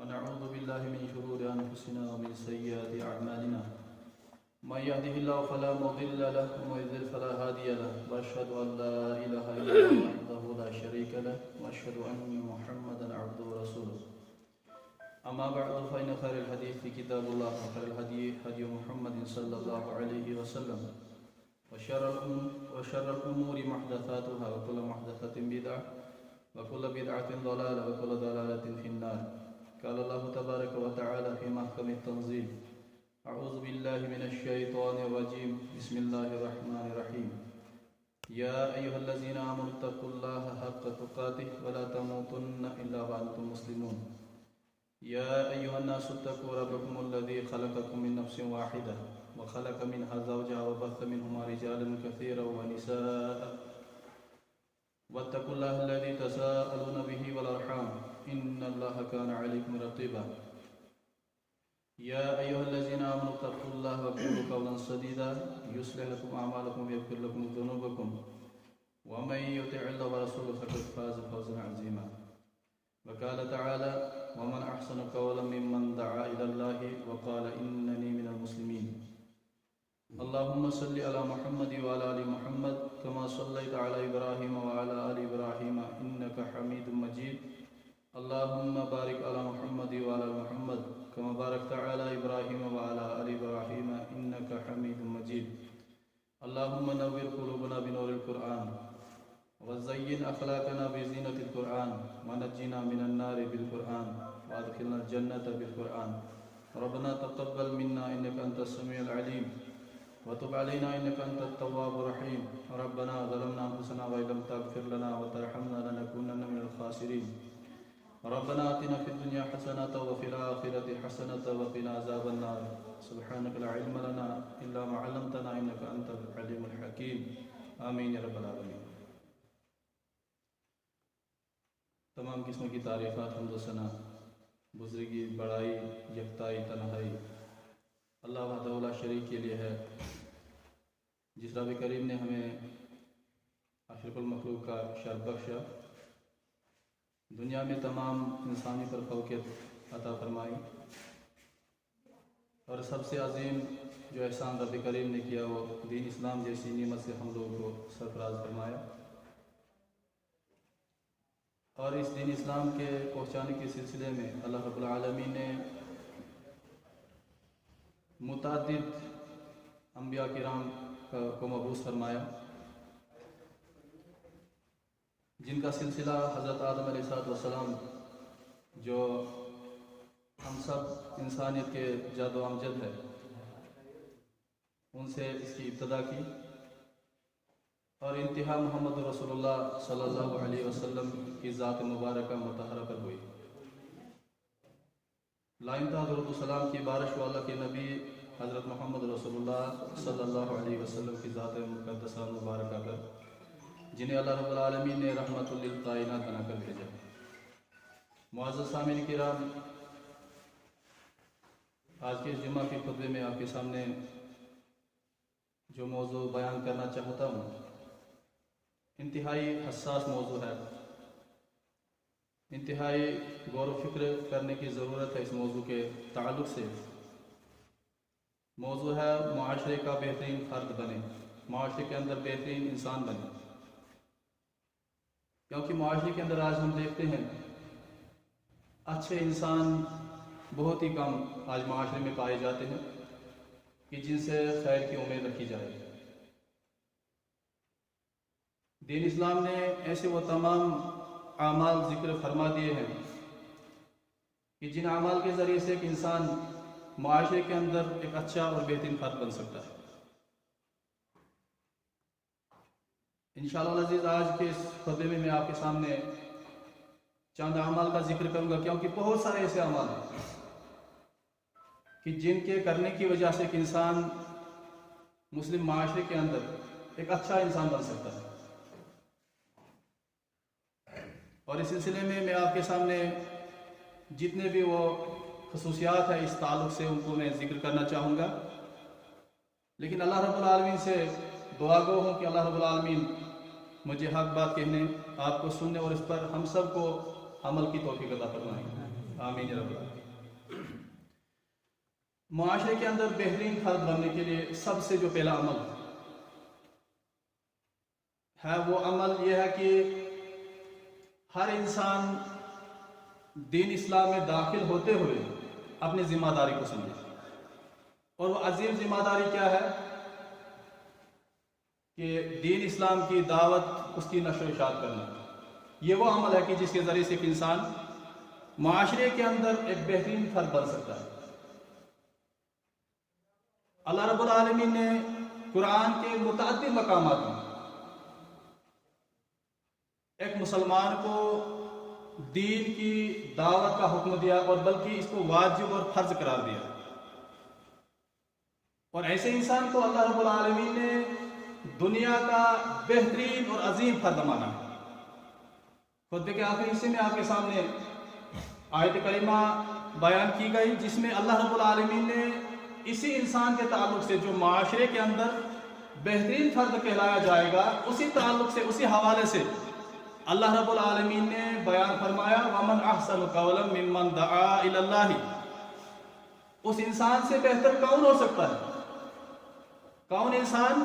ونعوذ بالله من شرور أنفسنا ومن سيئات أعمالنا من يهده الله فلا مضل له ومن يضلل فلا هادي له وأشهد أن لا إله إلا الله وحده لا شريك له وأشهد أن محمدا عبده ورسوله أما بعد فإن خير الحديث كتاب الله وخير الهدي هدي محمد صلى الله عليه وسلم وشر الأمور محدثاتها وكل محدثة بدعة وكل بدعة ضلالة وكل ضلالة في النار. قال الله تبارك وتعالى في محكم التنزيل: أعوذ بالله من الشيطان الرجيم بسم الله الرحمن الرحيم. يا أيها الذين آمنوا اتقوا الله حق تقاته ولا تموتن إلا وأنتم مسلمون. يا أيها الناس اتقوا ربكم الذي خلقكم من نفس واحدة وخلق منها زوجها وبث منهما رجالا كثيرا ونساء واتقوا الله الذي تساءلون به والأرحام إن الله كان عليكم رقيبا. يا أيها الذين آمنوا اتقوا الله وقولوا قولا سديدا يصلح لكم أعمالكم ويغفر لكم ذنوبكم ومن يطع الله ورسوله فقد فاز فوزا عظيما. وقال تعالى: ومن أحسن قولا ممن دعا إلى الله وقال إنني من المسلمين. اللهم صل على محمد وعلى آل محمد كما صليت على إبراهيم وعلى آل إبراهيم إنك حميد مجيد. اللهم بارك على محمد وعلى آل محمد كما باركت على إبراهيم وعلى آل إبراهيم إنك حميد مجيد. اللهم نور قلوبنا بنور القرآن وزين أخلاقنا بزينة القرآن ونجنا من النار بالقرآن وأدخلنا الجنة بالقرآن. ربنا تقبل منا إنك أنت السميع العليم وتب علينا إنك أنت التواب الرحيم. ربنا ظلمنا أنفسنا وإن لم تغفر لنا وترحمنا لنكونن من الخاسرين. ربنا آتنا في الدنيا حسنة وفي الآخرة حسنة وقنا عذاب النار. سبحانك لا علم لنا إلا ما علمتنا إنك أنت العليم الحكيم. آمين يا رب العالمين. تمام قسم کی تعریفات حمد و ثنا بزرگی بڑائی یکتائی تنہائی اللہ وحدہ لا شریک کے لیے ہے، جس رب کریم نے ہمیں اشرف المخلوق کا شرف بخشا، دنیا میں تمام انسانی پر فوقیت عطا فرمائی، اور سب سے عظیم جو احسان رب کریم نے کیا وہ دین اسلام جیسی نعمت سے ہم لوگوں کو سرفراز فرمایا، اور اس دین اسلام کے پہنچانے کے سلسلے میں اللہ رب العالمین نے متعدد انبیاء کرام کو مبعوث فرمایا، جن کا سلسلہ حضرت آدم علیہ السلام جو ہم سب انسانیت کے جد و امجد ہے، ان سے اس کی ابتدا کی، اور انتہا محمد رسول اللہ صلی اللہ علیہ وسلم کی ذات مبارکہ مطہرہ پر ہوئی۔ لا انتہا درود و سلام کی بارش والا کے نبی حضرت محمد رسول اللہ صلی اللہ علیہ وسلم کی ذات مقدسہ مبارکہ پر، جنہیں اللہ رب العالمین نے رحمت للکائنات بنا کر بھیجا۔ معزز سامعین کرام، آج کے جمعہ کے خطبے میں آپ کے سامنے جو موضوع بیان کرنا چاہتا ہوں انتہائی حساس موضوع ہے، انتہائی غور و فکر کرنے کی ضرورت ہے۔ اس موضوع کے تعلق سے موضوع ہے معاشرے کا بہترین فرد بنے، معاشرے کے اندر بہترین انسان بنے، کیونکہ معاشرے کے اندر آج ہم دیکھتے ہیں اچھے انسان بہت ہی کم آج معاشرے میں پائے جاتے ہیں کہ جن سے خیر کی امید رکھی جائے۔ دین اسلام نے ایسے وہ تمام اعمال ذکر فرما دیے ہیں کہ جن اعمال کے ذریعے سے ایک انسان معاشرے کے اندر ایک اچھا اور بہترین فرد بن سکتا ہے۔ انشاءاللہ العزیز آج کے اس خطبے میں میں آپ کے سامنے چند اعمال کا ذکر کروں گا، کیونکہ بہت سارے ایسے اعمال ہیں کہ جن کے کرنے کی وجہ سے ایک انسان مسلم معاشرے کے اندر ایک اچھا انسان بن سکتا ہے، اور اس سلسلے میں آپ کے سامنے جتنے بھی وہ خصوصیات ہیں اس تعلق سے ان کو میں ذکر کرنا چاہوں گا، لیکن اللہ رب العالمین سے دعا گو ہوں کہ اللہ رب العالمین مجھے حق بات کہنے، آپ کو سننے اور اس پر ہم سب کو عمل کی توفیق عطا فرمائیں۔ آمین یا رب العالمین۔ معاشرے کے اندر بہترین فرد بننے کے لیے سب سے جو پہلا عمل ہے وہ عمل یہ ہے کہ ہر انسان دین اسلام میں داخل ہوتے ہوئے اپنی ذمہ داری کو سمجھے، اور وہ عظیم ذمہ داری کیا ہے کہ دین اسلام کی دعوت، اس کی نشر و اشاعت کرنا۔ یہ وہ عمل ہے کہ جس کے ذریعے سے ایک انسان معاشرے کے اندر ایک بہترین فرد بن سکتا ہے۔ اللہ رب العالمین نے قرآن کے متعدد مقامات میں ایک مسلمان کو دین کی دعوت کا حکم دیا، اور بلکہ اس کو واجب اور فرض قرار دیا، اور ایسے انسان کو اللہ رب العالمین نے دنیا کا بہترین اور عظیم فرد مانا۔ خطبے کے آخری حصے میں آپ کے سامنے آیت کریمہ بیان کی گئی جس میں اللہ رب العالمین نے اسی انسان کے تعلق سے جو معاشرے کے اندر بہترین فرد کہلایا جائے گا، اسی تعلق سے، اسی حوالے سے اللہ رب العالمین نے بیان فرمایا وَمَنْ أَحْسَنُ قَوْلًا مِّمَّنْ دَعَا إِلَى اللَّهِ۔ اس انسان سے بہتر کون ہو سکتا ہے؟ کون انسان؟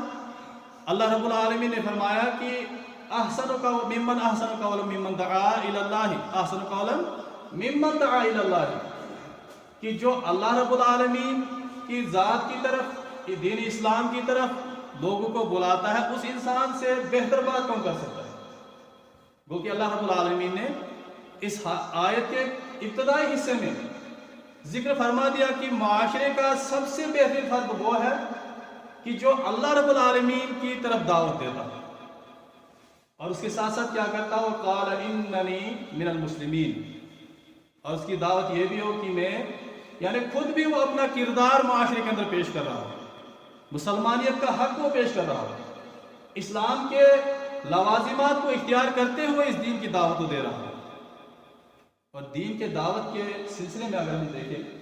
اللہ رب العالمین نے فرمایا کہ ممن احسن قولا ممن دعا الی اللہ، احسن قولا ممن دعا الی اللہ، کہ جو اللہ رب العالمین کی ذات کی طرف، دین اسلام کی طرف لوگوں کو بلاتا ہے، اس انسان سے بہتر بات کون کر سکتا ہے؟ گو کہ اللہ رب العالمین نے اس آیت کے ابتدائی حصے میں ذکر فرما دیا کہ معاشرے کا سب سے بہترین فرد وہ ہے کہ جو اللہ رب العالمین کی طرف دعوت دیتا، اور اس کے ساتھ ساتھ کیا کرتا وہ قال اننی من المسلمین، اور اس کی دعوت یہ بھی ہو کہ میں، یعنی خود بھی وہ اپنا کردار معاشرے کے اندر پیش کر رہا ہو، مسلمانیت کا حق وہ پیش کر رہا ہو، اسلام کے لوازمات کو اختیار کرتے ہوئے اس دین کی دعوت کو دے رہا ہو۔ اور دین کے دعوت کے سلسلے میں اگر ہم دیکھیں،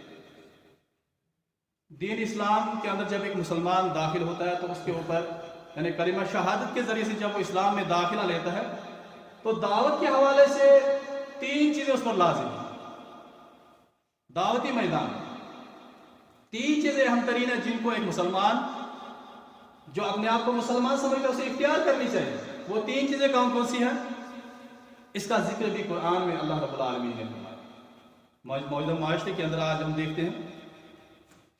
دین اسلام کے اندر جب ایک مسلمان داخل ہوتا ہے تو اس کے اوپر، یعنی کلمہ شہادت کے ذریعے سے جب وہ اسلام میں داخلہ لیتا ہے تو دعوت کے حوالے سے 3 چیزیں اس پر لازم ہیں۔ دعوتی میدان 3 چیزیں اہم ترین ہیں جن کو ایک مسلمان جو اپنے آپ کو مسلمان سمجھتا ہے اسے اختیار کرنی چاہیے۔ وہ 3 چیزیں کون کون سی ہیں؟ اس کا ذکر بھی قرآن میں اللہ رب العالمین نے فرمایا۔ موجودہ معاشرے کے اندر آج ہم دیکھتے ہیں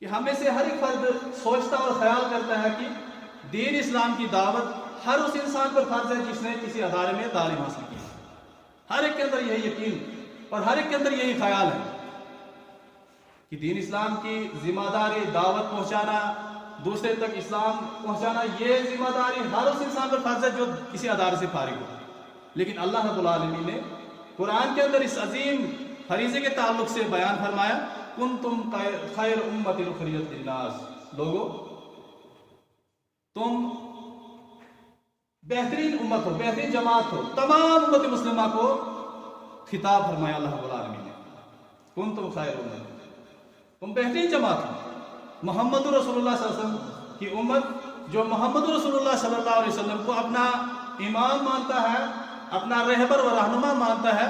کہ ہمیں سے ہر ایک فرد سوچتا اور خیال کرتا ہے کہ دین اسلام کی دعوت ہر اس انسان پر فرض ہے جس نے کسی ادارے میں تعلیم حاصل کی۔ ہر ایک کے اندر یہی یقین اور ہر ایک کے اندر یہی خیال ہے کہ دین اسلام کی ذمہ داری، دعوت پہنچانا، دوسرے تک اسلام پہنچانا، یہ ذمہ داری ہر اس انسان پر فرض ہے جو کسی ادارے سے فارغ ہو۔ لیکن اللہ رب العالمین نے قرآن کے اندر اس عظیم فریضے کے تعلق سے بیان فرمایا کنتم خیر امت اخرجت للناس، لوگو تم بہترین امت ہو، بہترین جماعت ہو۔ تمام امت مسلمہ کو خطاب فرمایا اللہ رب العالمین نے، کنتم خیر امت، تم بہترین جماعت ہو۔ محمد رسول اللہ صلی اللہ علیہ وسلم کی امت جو محمد رسول اللہ صلی اللہ علیہ وسلم کو اپنا امام مانتا ہے، اپنا رہبر و رہنما مانتا ہے،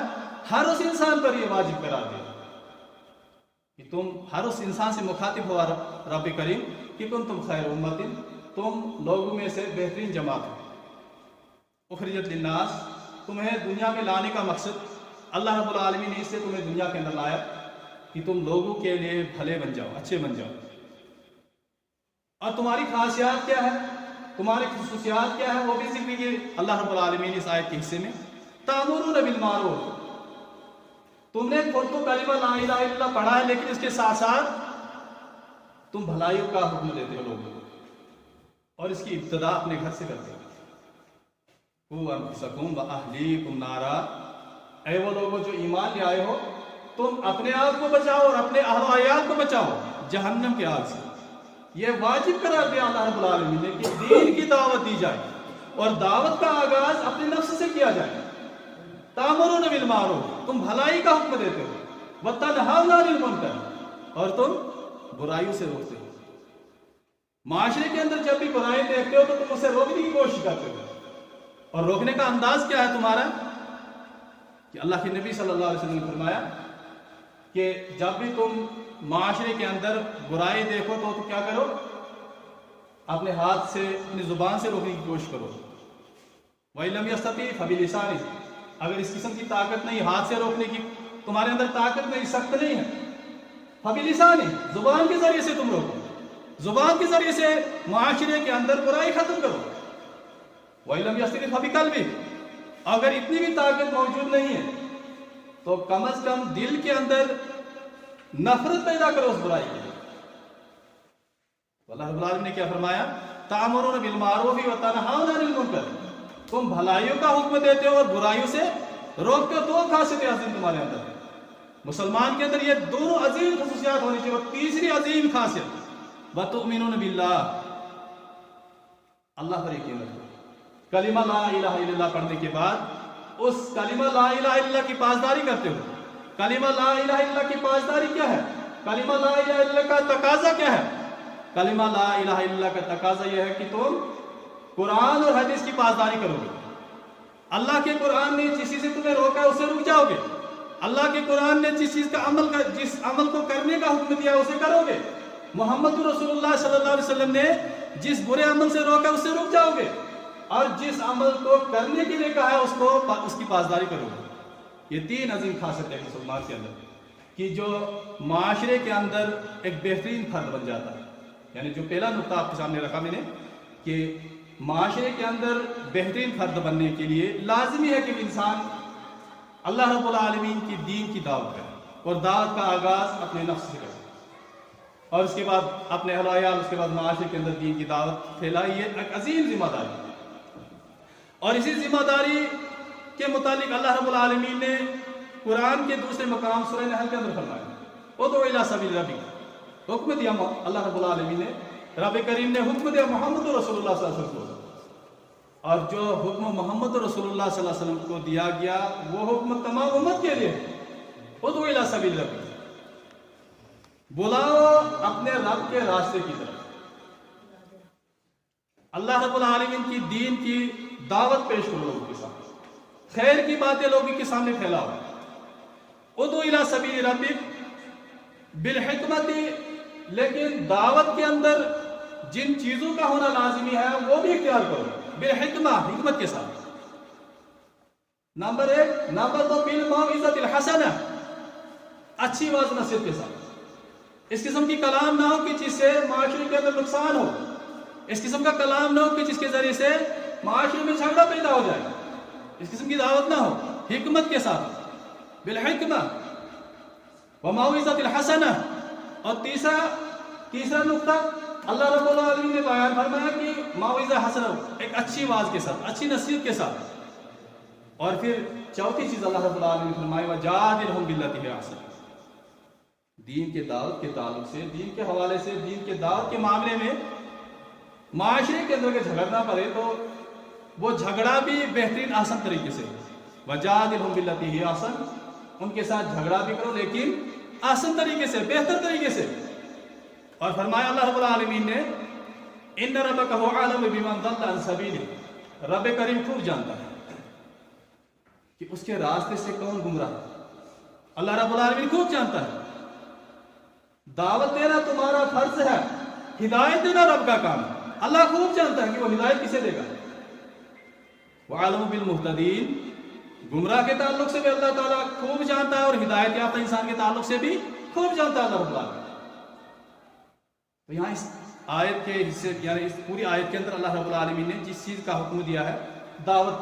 ہر اس انسان پر یہ واجب قرار دیا کہ تم ہر اس انسان سے مخاطب ہوا رب کریم کہ تم خیر امت، تم لوگوں میں سے بہترین جماعت ہو۔ اخرجت للناس، تمہیں دنیا میں لانے کا مقصد اللہ رب العالمین نے اس سے تمہیں دنیا کے اندر لایا کہ تم لوگوں کے لیے بھلے بن جاؤ، اچھے بن جاؤ۔ اور تمہاری خاصیات کیا ہے، تمہاری خصوصیات کیا ہے، وہ بھی ذکر کی اللہ رب العالمین اس آیت کے حصے میں۔ تأمرون بالمعروف، تم نے خود تو کلمہ لا الہ الا اللہ پڑھا ہے، لیکن اس کے ساتھ ساتھ تم بھلائیوں کا حکم دیتے ہو لوگوں کو، اور اس کی ابتدا اپنے گھر سے کرتے ہو۔ قوا انفسکم واہلیکم نارا، اے وہ لوگوں جو ایمان لے آئے ہو، تم اپنے آپ کو بچاؤ اور اپنے اہل و عیال کو بچاؤ جہنم کے آگ سے۔ یہ واجب قرار دیا اللہ رب العالمین نے کہ دین کی دعوت دی جائے، اور دعوت کا آغاز اپنے نفس سے کیا جائے۔ تأمرون بالمعروف، تم بھلائی کا حکم دیتے ہو، وتنہون عن المنکر، اور تم برائیوں سے روکتے ہو۔ معاشرے کے اندر جب بھی برائیں دیکھتے ہو تو تم اسے روکنے کی کوشش کرتے ہو، اور روکنے کا انداز کیا ہے تمہارا؟ کہ اللہ کے نبی صلی اللہ علیہ وسلم نے فرمایا کہ جب بھی تم معاشرے کے اندر برائی دیکھو تو کیا کرو؟ اپنے ہاتھ سے اپنی زبان سے روکنے کی کوشش کرو. وَإِلَّمْ يَسْتَطِعْ فَبِلِسَانِهِ، اگر اس قسم کی طاقت نہیں، ہاتھ سے روکنے کی تمہارے اندر طاقت نہیں، سخت نہیں ہے، فَبِلِسَانِهِ، زبان کے ذریعے سے تم روکو، زبان کے ذریعے سے معاشرے کے اندر برائی ختم کرو. وَإِلَّمْ يَسْتَطِعْ فَبِقَلْبِهِ، اگر اتنی بھی طاقت موجود نہیں ہے تو کم از کم دل کے اندر نفرت پیدا کرو اس برائی کے لیے. اللہ رب العالمین نے کیا فرمایا؟ تَأْمُرُونَ بِالْمَعْرُوفِ وَتَنْهَوْنَ عَنِ الْمُنکَرِ، تم بھلائیوں کا حکم دیتے ہو اور برائیوں سے روکتے ہو. دو خاصیتیں عظیم تمہارے اندر ہیں. مسلمان کے اندر یہ دونوں عظیم خصوصیات ہونی چاہیے. اور تیسری عظیم خاصیت وَتُؤْمِنُونَ بِاللَّهِ، اللہ پر یقین رکھو. کلمہ لا الہ الا اللہ پڑھنے کے بعد اس کلمہ لا الہ الا اللہ کی پاسداری کرتے ہو. کلمہ لا الہ الا اللہ کی پاسداری کیا ہے؟ کلمہ لا الہ الا اللہ کا تقاضا کیا ہے؟ کلمہ لا الہ الا اللہ کا تقاضا یہ ہے کہ تم قرآن اور حدیث کی پاسداری کرو گے. اللہ کے قرآن نے جس چیز سے تمہیں روکا ہے اسے رک جاؤ گے. اللہ کے قرآن نے جس چیز کا جس عمل کو کرنے کا حکم دیا اسے کرو گے. محمد رسول اللہ صلی اللہ علیہ وسلم نے جس برے عمل سے روکا ہے اس سے رک جاؤ گے. اور جس عمل کو کرنے کے لیے کہا ہے اس کی پاسداری کرو گے. یہ تین عظیم خاصیت ہے مسلمان کے اندر کہ جو معاشرے کے اندر ایک بہترین فرد بن جاتا ہے. یعنی جو پہلا نقطہ آپ کے سامنے رکھا میں نے کہ معاشرے کے اندر بہترین فرد بننے کے لیے لازمی ہے کہ انسان اللہ رب العالمین کی دین کی دعوت کرے اور دعوت کا آغاز اپنے نفس سے کرے اور اس کے بعد اپنے اہل و عیال، اس کے بعد معاشرے کے اندر دین کی دعوت پھیلائی. یہ ایک عظیم ذمہ داری ہے. اور اسی ذمہ داری کے متعلق اللہ رب العالمین نے قرآن کے دوسرے مقام سورہ نحل کے اندر فرمایا ادعو الی سبیل ربک، حکم دیا اللہ رب العالمین نے، رب کریم نے حکم دیا محمد رسول اللہ صلی اللہ علیہ وسلم کو. اور جو حکم محمد رسول اللہ صلی اللہ علیہ وسلم کو دیا گیا وہ حکم تمام امت کے لیے ہے. ادعو الی سبیل ربک، بلاؤ اپنے رب کے راستے کی طرف. اللہ رب العالمین کی دین کی دعوت پیش کرو لوگوں کے سامنے، خیر کی باتیں لوگوں کے سامنے پھیلاؤ. ادعو الی سبیل ربک بالحکمت، لیکن دعوت کے اندر جن چیزوں کا ہونا لازمی ہے وہ بھی اختیار کرو بالحکمہ، حکمت کے ساتھ. نمبر 1. نمبر 2 بالموعظۃ الحسنہ، اچھی واضح نصیحت کے ساتھ. اس قسم کی کلام نہ ہو کہ جس سے معاشرے کے اندر نقصان ہو. اس قسم کا کلام نہ ہو کہ جس کے ذریعے سے معاشرے میں جھگڑا پیدا ہو جائے. اس قسم کی دعوت نہ ہو. حکمت کے ساتھ بالحکمہ وموعظۃ الحسنہ. اور تیسرا نقطہ اللہ رب العالمین نے بیان فرمایا کہ موعظہ حسنہ، ایک اچھی واز کے ساتھ، اچھی نصیحت کے ساتھ. اور پھر چوتھی چیز اللہ رب العالمین نے فرمایا وجادلہم باللتی ہی احسن. دین کے دعوت کے تعلق سے، دین کے حوالے سے، دین کے دعوت کے معاملے میں معاشرے کے اندر جھگڑنا پڑے تو وہ جھگڑا بھی بہترین آسان طریقے سے. وجادلہم باللتی ہی احسن، ان کے ساتھ جھگڑا بھی کرو لیکن آسان طریقے سے، بہتر طریقے سے. اور فرمایا اللہ رب العالمین نے ان ربک هو اعلم بمن ضل عن سبیلہ، رب کریم خوب جانتا ہے کہ اس کے راستے سے کون گمراہ ہے. اللہ رب العالمین خوب جانتا ہے. دعوت دینا تمہارا فرض ہے، ہدایت دینا رب کا کام ہے. اللہ خوب جانتا ہے کہ وہ ہدایت کسے دے گا. وعلم بالمہتدین، گمراہ کے تعلق سے بھی اللہ تعالیٰ خوب جانتا ہے اور ہدایت یافتہ انسان کے تعلق سے بھی خوب جانتا ہے اللہ رب العالمین. تو یہاں اس آیت کے حصے، یعنی اس پوری آیت کے اندر اللہ رب العالمین نے جس چیز کا حکم دیا ہے دعوت،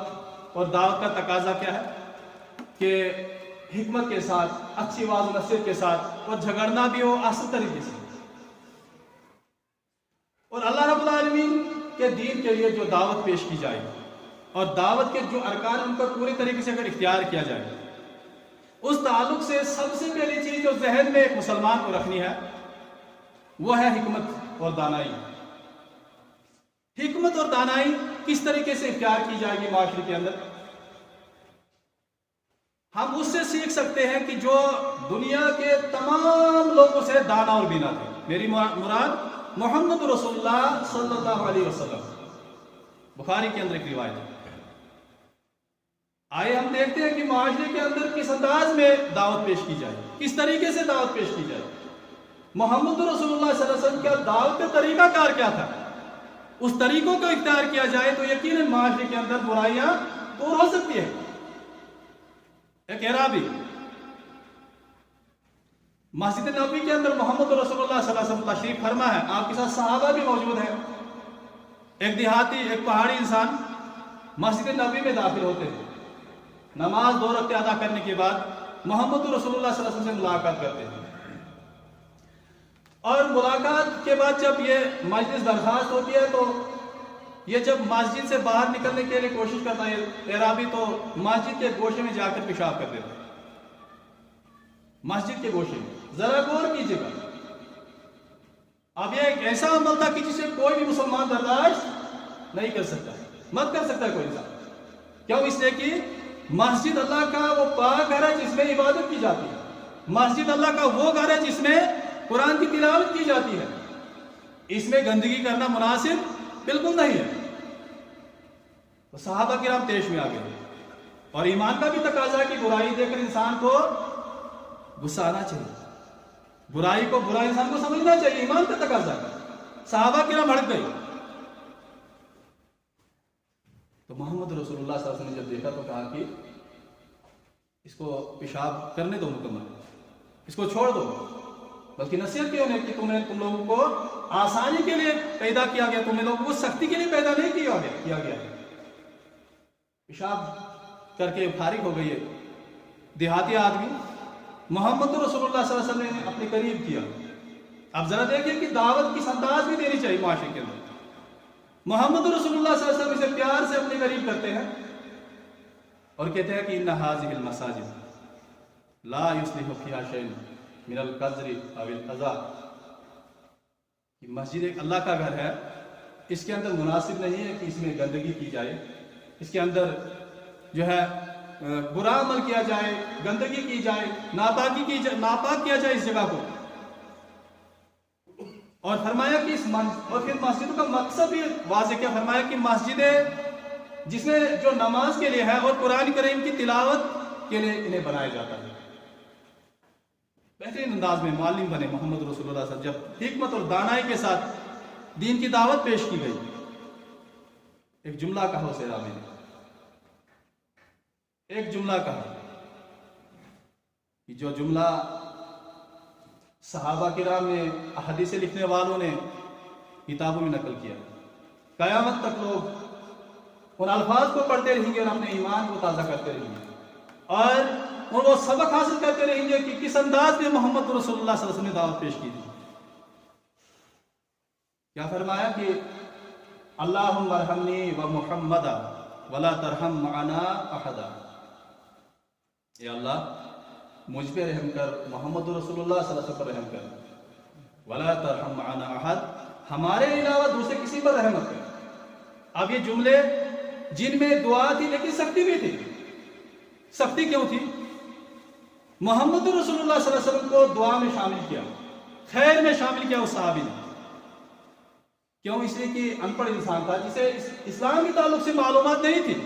اور دعوت کا تقاضا کیا ہے کہ حکمت کے ساتھ، اچھی واضح نصیحت کے ساتھ، اور جھگڑنا بھی ہو آسان طریقے سے. اور اللہ رب العالمین کے دین کے لیے جو دعوت پیش کی جائے اور دعوت کے جو ارکان ان کو پورے طریقے سے اگر اختیار کیا جائے، اس تعلق سے سب سے پہلی چیز جو ذہن میں ایک مسلمان کو رکھنی ہے وہ ہے حکمت اور دانائی. حکمت اور دانائی کس طریقے سے اختیار کی جائے گی معاشرے کے اندر؟ ہم اس سے سیکھ سکتے ہیں کہ جو دنیا کے تمام لوگوں سے دانا اور بینا تھے. میری مراد محمد رسول اللہ صلی اللہ علیہ وسلم. بخاری کے اندر ایک روایت ہے آئے ہم دیکھتے ہیں کہ معاشرے کے اندر کس انداز میں دعوت پیش کی جائے، کس طریقے سے دعوت پیش کی جائے۔ محمد رسول اللہ صلی اللہ علیہ وسلم کا دعوت کا طریقہ کار کیا تھا، اس طریقوں کو اختیار کیا جائے تو یقیناً معاشرے کے اندر برائیاں دور ہو سکتی ہیں۔ ایک اعرابی مسجد نبوی کے اندر محمد رسول اللہ صلی اللہ علیہ وسلم تشریف فرما ہے، آپ کے ساتھ صحابہ بھی موجود ہیں۔ ایک دیہاتی، ایک پہاڑی انسان مسجد نبوی میں داخل ہوتے ہیں، نماز 2 رکعتیں ادا کرنے کے بعد محمد رسول اللہ صلی اللہ علیہ وسلم سے ملاقات کرتے ہیں، اور ملاقات کے بعد جب یہ مجلس برخاست ہوتی ہے تو یہ جب مسجد سے باہر نکلنے کے لیے کوشش کرتا ہے اعرابی، تو مسجد کے گوشے میں جا کر پیشاب کر دیتا ہے۔ مسجد کے گوشے میں ذرا غور کیجیے گا، اب یہ ایک ایسا عمل تھا کہ جسے کوئی بھی مسلمان برداشت نہیں کر سکتا، مت کر سکتا کوئی انسان۔ کیوں؟ اس لیے کہ مسجد اللہ کا وہ پاک گھر ہے جس میں عبادت کی جاتی ہے، مسجد اللہ کا وہ گھر ہے جس میں قرآن کی تلاوت کی جاتی ہے، اس میں گندگی کرنا مناسب بالکل نہیں ہے۔ تو صحابہ کرام تیش میں آ گئے، اور ایمان کا بھی تقاضا ہے کہ برائی دیکھ کر انسان کو غصہ آنا چاہیے، برائی کو برا انسان کو سمجھنا چاہیے، ایمان کا تقاضا ہے۔ صحابہ کرام ہڑک گئے، تو محمد رسول اللہ صلی اللہ علیہ وسلم نے جب دیکھا تو کہا کہ اس کو پیشاب کرنے دو مکمل، اس کو چھوڑ دو، بلکہ نصیحت کیوں نہیں کہ تم لوگوں کو آسانی کے لیے پیدا کیا گیا، تم لوگوں کو سختی کے لیے پیدا نہیں کیا گیا۔ پیشاب کر کے فارغ ہو گئی ہے دیہاتی آدمی، محمد رسول اللہ صلی اللہ علیہ وسلم نے اپنے قریب کیا۔ اب ذرا دیکھیں کہ دعوت کس انداز بھی دینی چاہیے معاشرے کے اندر۔ محمد رسول اللہ صلی اللہ علیہ وسلم اسے پیار سے اپنے قریب کرتے ہیں اور کہتے ہیں کہ ان هذه المساجد لا يصلح فيها شيء من القذر او الاذى، مسجد ایک اللہ کا گھر ہے، اس کے اندر مناسب نہیں ہے کہ اس میں گندگی کی جائے، اس کے اندر جو ہے برا عمل کیا جائے، گندگی کی جائے، ناپاک کیا جائے اس جگہ کو۔ اور فرمایا کہ اور پھر مسجدوں کا مقصد بھی واضح کیا، فرمایا کہ مسجدیں جس میں جو نماز کے لیے ہے اور قرآن کریم کی تلاوت کے لیے انہیں بنایا جاتا ہے۔ بہترین انداز میں معلم بنے محمد رسول اللہ صلی اللہ علیہ وسلم، جب حکمت اور دانائی کے ساتھ دین کی دعوت پیش کی گئی۔ ایک جملہ کہا اسے رابع نے، ایک جملہ کہا کہ جو جملہ صحابہ کرام نے، احادیث لکھنے والوں نے کتابوں میں نقل کیا، قیامت تک لوگ ان الفاظ کو پڑھتے رہیں گے اور اپنے ایمان کو تازہ کرتے رہیں گے، اور وہ سبق حاصل کرتے رہیں گے کہ کس انداز میں محمد رسول اللہ صلی اللہ علیہ وسلم نے دعوت پیش کی تھی۔ کیا فرمایا کہ اللہم ارحمنی و محمدا ولا ترحم معنا احدا، اے اللہ مجھ پہ رحم کر، محمد رسول اللہ صلی اللہ علیہ وسلم پر رحم کر، ولا ترحم معنا احد، ہمارے علاوہ دوسرے کسی پر رحم مت کر۔ اب یہ جملے جن میں دعا تھی لیکن سختی بھی تھی۔ سختی کیوں تھی؟ محمد رسول اللہ صلی اللہ علیہ وسلم کو دعا میں شامل کیا، خیر میں شامل کیا اس صحابی نے۔ کیوں؟ اس لیے کہ ان پڑھ انسان تھا، جسے اسلام کے تعلق سے معلومات نہیں تھی،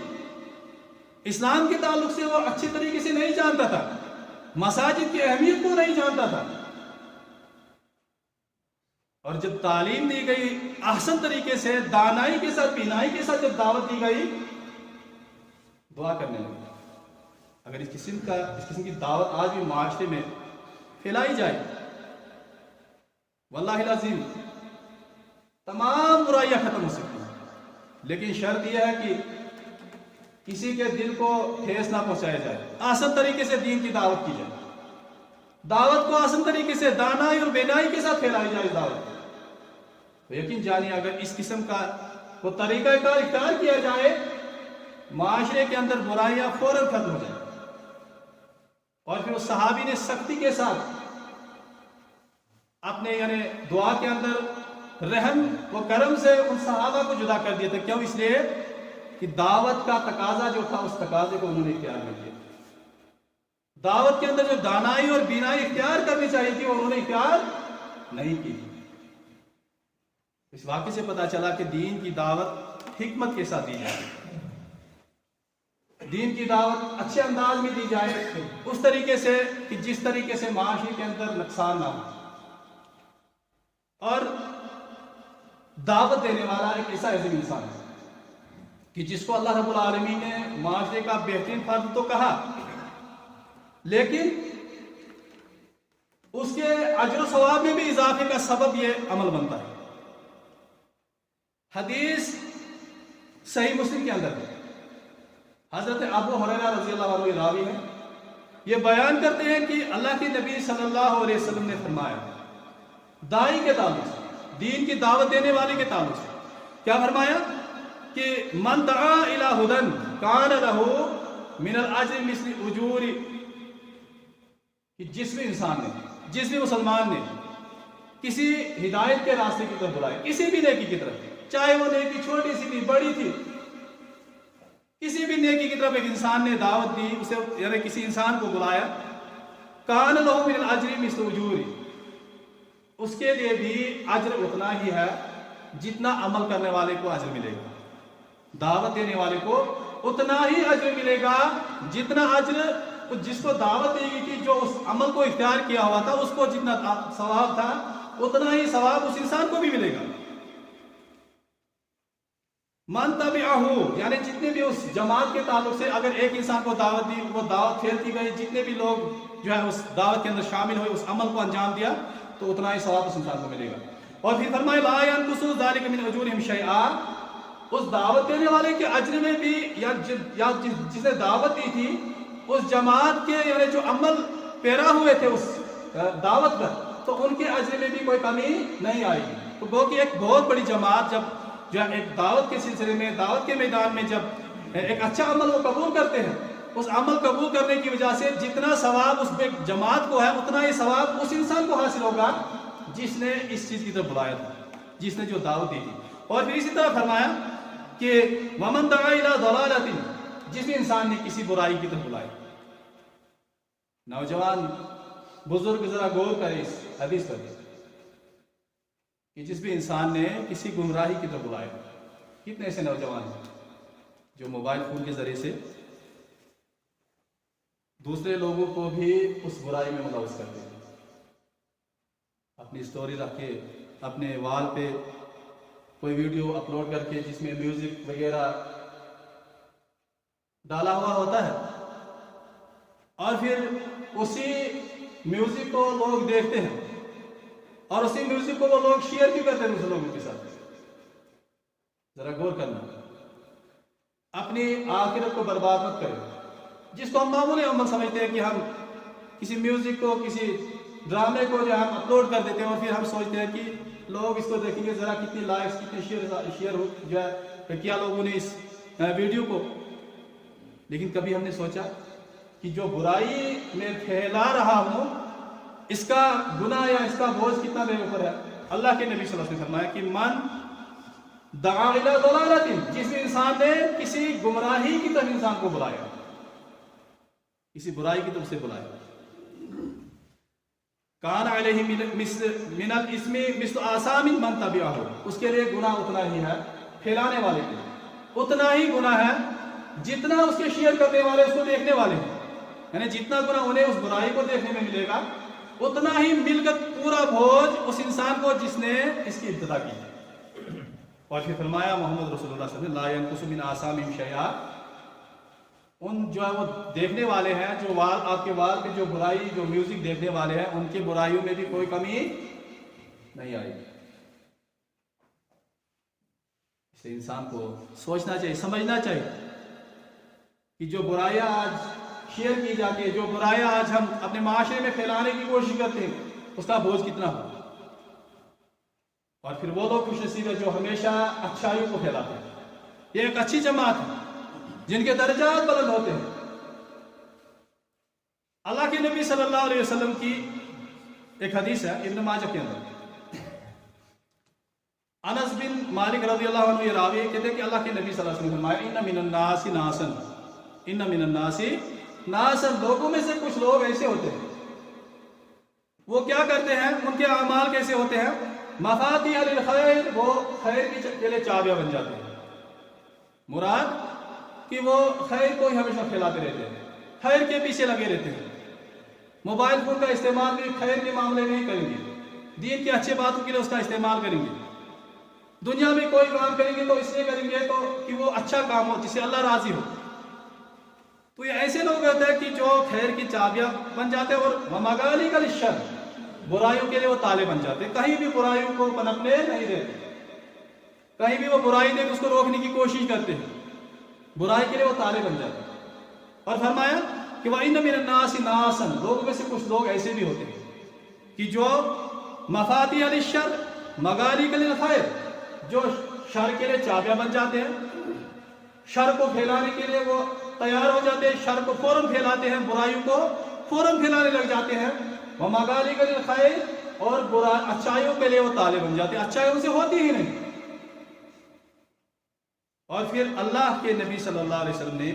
اسلام کے تعلق سے وہ اچھی طریقے سے نہیں جانتا تھا، مساجد کی اہمیت کو نہیں جانتا تھا۔ اور جب تعلیم دی گئی احسن طریقے سے، دانائی کے ساتھ، بینائی کے ساتھ جب دعوت دی گئی، دعا کرنے لگے۔ اگر اس قسم کی دعوت آج بھی معاشرے میں پھیلائی جائے، واللہ العظیم تمام برائیاں ختم ہو سکتی ہیں، لیکن شرط یہ ہے کہ کسی کے دل کو ٹھیس نہ پہنچایا جائے، آسان طریقے سے دین کی دعوت کی جائے، دعوت کو آسان طریقے سے دانائی اور بینائی کے ساتھ پھیلائی جائے دعوت۔ تو یقین جانیے اگر اس قسم کا وہ طریقہ کار اختیار کیا جائے، معاشرے کے اندر برائیاں فوراً ختم ہو جائیں۔ اور پھر اس صحابی نے سختی کے ساتھ اپنے یعنی دعا کے اندر رحم و کرم سے ان صحابہ کو جدا کر دیا تھا۔ کیوں؟ اس لیے کہ دعوت کا تقاضا جو تھا، اس تقاضے کو انہوں نے اختیار نہیں کیا۔ دعوت کے اندر جو دانائی اور بینائی اختیار کرنی چاہیے تھی، وہ انہوں نے اختیار نہیں کی۔ اس واقعے سے پتا چلا کہ دین کی دعوت حکمت کے ساتھ دی جائے، دین کی دعوت اچھے انداز میں دی جائے، اس طریقے سے کہ جس طریقے سے معاشرے کے اندر نقصان نہ ہو، اور دعوت دینے والا ایک ایسا انسان ہے کہ جس کو اللہ رب العالمین نے معاشرے کا بہترین فرد تو کہا، لیکن اس کے اجر و ثواب میں بھی اضافے کا سبب یہ عمل بنتا ہے۔ حدیث صحیح مسلم کے اندر ہے، حضرت ابو ہریرہ رضی اللہ عنہ راوی ہے، یہ بیان کرتے ہیں کہ اللہ کے نبی صلی اللہ علیہ وسلم نے فرمایا داعی کے تعلق سے، دین کی دعوت دینے والے کے تعلق سے کیا فرمایا کہ من دعا الی ہدی کان لہ من الاجر مثل اجور، کہ جس بھی انسان نے، جس بھی مسلمان نے کسی ہدایت کے راستے کی طرف بلایا، کسی بھی نیکی کی طرف، چاہے وہ نیکی چھوٹی سی تھی بڑی تھی، کسی بھی نیکی کی طرف ایک انسان نے دعوت دی، اسے یعنی کسی انسان کو بلایا، کان لہ من الاجر مثل اجور، اس کے لیے بھی اجر اتنا ہی ہے جتنا عمل کرنے والے کو اجر ملے گا، دعوت دینے والے کو اتنا ہی اجر ملے گا جتنا اجر جس کو دعوت دی گئی تھی، جو اس عمل کو اختیار کیا ہوا تھا، اس کو جتنا ثواب تھا اتنا ہی ثواب اس انسان کو بھی ملے گا۔ من تبعہ، یعنی جتنے بھی اس جماعت کے تعلق سے اگر ایک انسان کو دعوت دی، وہ دعوت پھیلتی گئی، جتنے بھی لوگ جو ہے اس دعوت کے اندر شامل ہوئے، اس عمل کو انجام دیا، تو اتنا ہی ثواب اس انسان کو ملے گا۔ اور پھر فرمایا لا ينقص ذلك من اجورهم شيئا، اس دعوت دینے والے کے اجر میں بھی یا جس نے دعوت دی تھی اس جماعت کے یعنی جو عمل پیرا ہوئے تھے اس دعوت پر، تو ان کے اجر میں بھی کوئی کمی نہیں آئے گی۔ تو وہ کہ ایک بہت بڑی جماعت جب جو ایک دعوت کے سلسلے میں، دعوت کے میدان میں جب ایک اچھا عمل وہ قبول کرتے ہیں، اس عمل قبول کرنے کی وجہ سے جتنا ثواب اس پہ جماعت کو ہے اتنا ہی ثواب اس انسان کو حاصل ہوگا جس نے اس چیز کی طرف بلایا تھا، جس نے جو دعوت دی تھی۔ اور پھر اسی طرح فرمایا کہ ومن دعا الی ضلالۃ، جس بھی انسان نے کسی برائی کی طرف بلایا۔ نوجوان بزرگ ذرا غور کریں اس حدیث پر کہ جس بھی انسان نے کسی گمراہی کی طرف بلایا، کتنے ایسے نوجوان ہیں جو موبائل فون کے ذریعے سے دوسرے لوگوں کو بھی اس برائی میں ملوث کرتے ہیں، اپنی سٹوری رکھ کے، اپنے وال پہ کوئی ویڈیو اپلوڈ کر کے جس میں میوزک وغیرہ ڈالا ہوا ہوتا ہے، اور پھر اسی میوزک کو لوگ دیکھتے ہیں اور اسی میوزک کو وہ لوگ شیئر بھی کرتے ہیں دوسرے لوگوں کے ساتھ۔ ذرا غور کرنا، اپنی آخرت کو برباد مت کریں۔ جس کو ہم معمولی عمل سمجھتے ہیں کہ ہم کسی میوزک کو، کسی ڈرامے کو جو ہم اپلوڈ کر دیتے ہیں اور پھر ہم سوچتے ہیں کہ لوگ اس کو دیکھیں گے، ذرا کتنی لائکس، کتنے شیئر جو ہے کیا لوگوں نے اس ویڈیو کو۔ لیکن کبھی ہم نے سوچا کہ جو برائی میں پھیلا رہا ہوں اس کا گناہ یا اس کا بوجھ کتنا میرے اوپر ہے؟ اللہ کے نبی صلی اللہ علیہ وسلم نے فرمایا کہ من دعا الی ضلالۃ، جس انسان نے کسی گمراہی کی طرف انسان کو بلایا، کسی برائی کی طرف سے بلایا، کان علیہ من الاسم مثل آثام من تبعہ، اس کے لیے گناہ اتنا ہی ہے، پھیلانے والے کے لیے اتنا ہی گناہ ہے جتنا اس کے شیئر کرنے والے، اس کو دیکھنے والے ہیں، یعنی جتنا گناہ انہیں اس برائی کو دیکھنے میں ملے گا اتنا ہی مل کر پورا بوجھ اس انسان کو جس نے اس کی ابتدا کی۔ اور پھر فرمایا محمد رسول اللہ صلی اللہ علیہ وسلم لا ينقص من آثامهم شیئا، ان جو ہے وہ دیکھنے والے ہیں، جو آپ کے وال پہ جو برائی، جو میوزک دیکھنے والے ہیں، ان کی برائیوں میں بھی کوئی کمی نہیں آئے گی۔ اس سے انسان کو سوچنا چاہیے، سمجھنا چاہیے کہ جو برائیاں آج شیئر کی جاتی ہے، جو برائیاں آج ہم اپنے معاشرے میں پھیلانے کی کوشش کرتے ہیں، اس کا بوجھ کتنا ہو۔ اور پھر وہ لوگ خوش نصیب ہیں جو ہمیشہ اچھائیوں کو پھیلاتے ہیں۔ یہ ایک اچھی جماعت ہے جن کے درجات بلند ہوتے ہیں۔ اللہ کے نبی صلی اللہ علیہ وسلم کی ایک حدیث ہے ابن ماجہ کے اندر، انس بن مالک رضی اللہ عنہ یہ راوی کہتے ہیں کہ اللہ کے نبی صلی اللہ علیہ وسلم نے فرمایا ان من الناس ناسا، ان من الناس ناسا، لوگوں میں سے کچھ لوگ ایسے ہوتے ہیں، وہ کیا کرتے ہیں، ان کے اعمال کیسے ہوتے ہیں، مفاتیح للخیر، وہ خیر کے لیے چابیاں بن جاتے ہیں۔ مراد کہ وہ خیر کو ہی ہمیشہ پھیلاتے رہتے ہیں، خیر کے پیچھے لگے رہتے ہیں. موبائل فون کا استعمال بھی خیر کے معاملے میں ہی کریں گے، دین کی اچھے باتوں کے لیے اس کا استعمال کریں گے. دنیا میں کوئی کام کریں گے تو اس لیے کریں گے تو کہ وہ اچھا کام ہو، جس سے اللہ راضی ہو. تو یہ ایسے لوگ ہوتے ہیں کہ جو خیر کی چابیاں بن جاتے ہیں، اور ومغالی کا للشر، برائیوں کے لیے وہ تالے بن جاتے ہیں. کہیں بھی برائیوں کو پنپنے نہیں دیتے، کہیں بھی وہ برائی دے اس کو روکنے کی کوشش کرتے ہیں، برائی کے لیے وہ تالے بن جاتے ہیں. اور فرمایا کہ وَإِنَّ مِنَ النَّاسِ نَاسًا، لوگوں میں سے کچھ لوگ ایسے بھی ہوتے ہیں کہ جو مفاتیح للشر مغالق للخیر، جو شر کے لیے چابیاں بن جاتے ہیں، شر کو پھیلانے کے لیے وہ تیار ہو جاتے ہیں، شر کو فوراً پھیلاتے ہیں، برائیوں کو فوراً پھیلانے لگ جاتے ہیں. ومغالق للخیر، اور اچھائیوں کے لیے وہ تالے بن جاتے ہیں، اچھائی ان سے ہوتی ہی نہیں. اور پھر اللہ کے نبی صلی اللہ علیہ وسلم نے